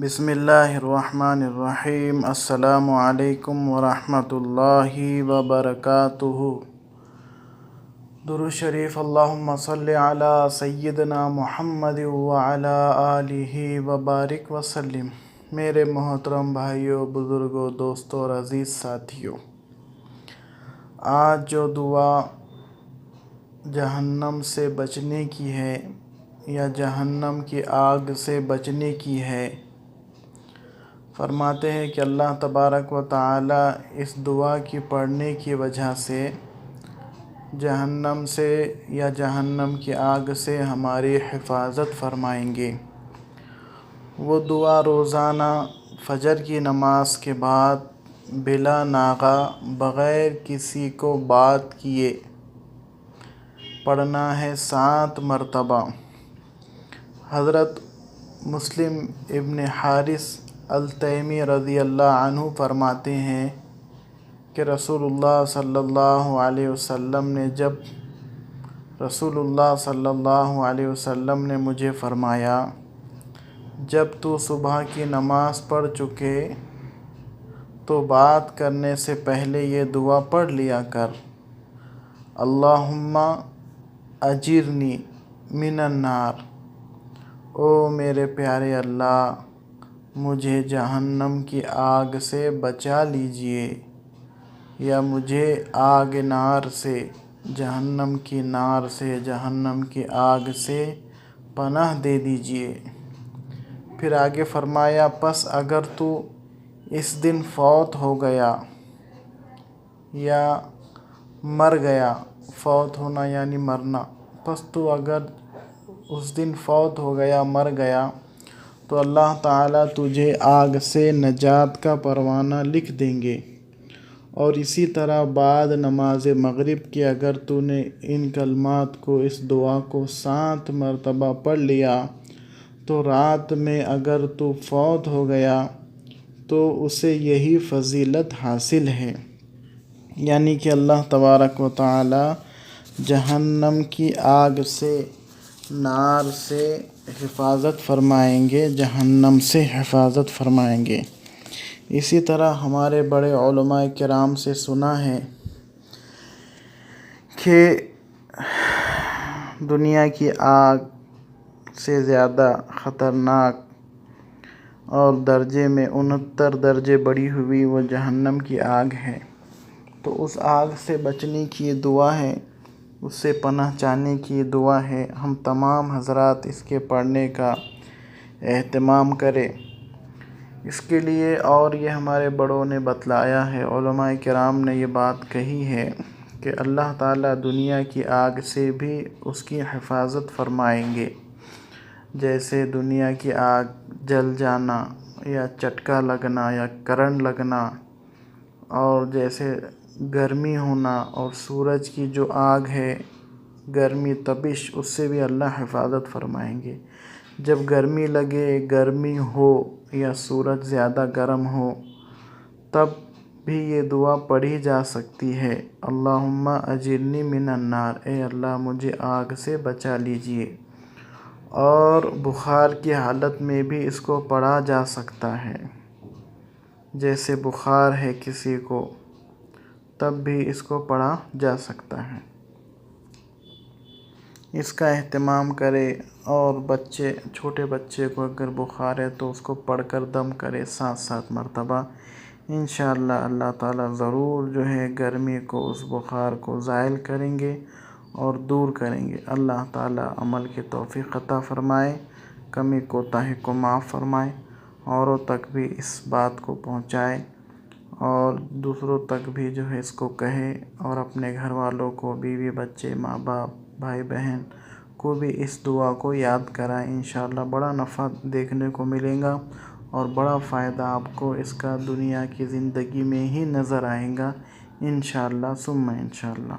بسم اللہ الرحمن الرحیم۔ السلام علیکم ورحمۃ اللہ وبرکاتہ۔ درود شریف۔ اللہم صلی علی سیدنا محمد وعلی آلہ وبارک وسلم۔ میرے محترم بھائیوں، بزرگوں، دوستوں اور عزیز ساتھیوں، آج جو دعا جہنم سے بچنے کی ہے یا جہنم کی آگ سے بچنے کی ہے، فرماتے ہیں کہ اللہ تبارک و تعالی اس دعا کی پڑھنے کی وجہ سے جہنم سے یا جہنم کی آگ سے ہماری حفاظت فرمائیں گے۔ وہ دعا روزانہ فجر کی نماز کے بعد بلا ناغہ بغیر کسی کو بات کیے پڑھنا ہے 7 مرتبہ۔ حضرت مسلم ابن حارث التیمی رضی اللہ عنہ فرماتے ہیں کہ رسول اللہ صلی اللہ علیہ وسلم نے مجھے فرمایا، جب تو صبح کی نماز پڑھ چکے تو بات کرنے سے پہلے یہ دعا پڑھ لیا کر: اللہم اجرنی من النار، او میرے پیارے اللہ، مجھے جہنم کی آگ سے بچا لیجئے، یا مجھے آگ نار سے، جہنم کی نار سے، جہنم کی آگ سے پناہ دے دیجئے۔ پھر آگے فرمایا، پس اگر تو اس دن فوت ہو گیا یا مر گیا، فوت ہونا یعنی مرنا، پس تو اگر اس دن فوت ہو گیا، مر گیا، تو اللہ تعالیٰ تجھے آگ سے نجات کا پروانہ لکھ دیں گے۔ اور اسی طرح بعد نماز مغرب کی اگر تو نے ان کلمات کو، اس دعا کو 7 مرتبہ پڑھ لیا تو رات میں اگر تو فوت ہو گیا تو اسے یہی فضیلت حاصل ہے، یعنی کہ اللہ تبارک و تعالی جہنم کی آگ سے، نار سے حفاظت فرمائیں گے، جہنم سے حفاظت فرمائیں گے۔ اسی طرح ہمارے بڑے علماء کرام سے سنا ہے کہ دنیا کی آگ سے زیادہ خطرناک اور درجے میں 69 درجے بڑھی ہوئی وہ جہنم کی آگ ہے۔ تو اس آگ سے بچنے کی یہ دعا ہے، اس سے پناہ چاہنے کی یہ دعا ہے۔ ہم تمام حضرات اس کے پڑھنے کا اہتمام کریں۔ اس کے لیے اور یہ ہمارے بڑوں نے بتلایا ہے، علماء کرام نے یہ بات کہی ہے کہ اللہ تعالیٰ دنیا کی آگ سے بھی اس کی حفاظت فرمائیں گے۔ جیسے دنیا کی آگ جل جانا یا چٹکا لگنا یا کرنٹ لگنا، اور جیسے گرمی ہونا، اور سورج کی جو آگ ہے گرمی تپش، اس سے بھی اللہ حفاظت فرمائیں گے۔ جب گرمی لگے، گرمی ہو یا سورج زیادہ گرم ہو، تب بھی یہ دعا پڑھی جا سکتی ہے: اللہم اجرنی من النار، اے اللہ مجھے آگ سے بچا لیجئے۔ اور بخار کی حالت میں بھی اس کو پڑھا جا سکتا ہے، جیسے بخار ہے کسی کو، تب بھی اس کو پڑھا جا سکتا ہے۔ اس کا اہتمام کرے، اور چھوٹے بچے کو اگر بخار ہے تو اس کو پڑھ کر دم کرے 7 مرتبہ۔ انشاءاللہ اللہ تعالیٰ ضرور جو ہے گرمی کو، اس بخار کو زائل کریں گے اور دور کریں گے۔ اللہ تعالیٰ عمل کی توفیق عطا فرمائے، کمی کوتاہی کو معاف فرمائے، اوروں تک بھی اس بات کو پہنچائے، اور دوسروں تک بھی جو ہے اس کو کہے، اور اپنے گھر والوں کو، بیوی بچے، ماں باپ، بھائی بہن کو بھی اس دعا کو یاد کرائیں۔ انشاءاللہ بڑا نفع دیکھنے کو ملے گا، اور بڑا فائدہ آپ کو اس کا دنیا کی زندگی میں ہی نظر آئے گا، انشاءاللہ ثم انشاءاللہ۔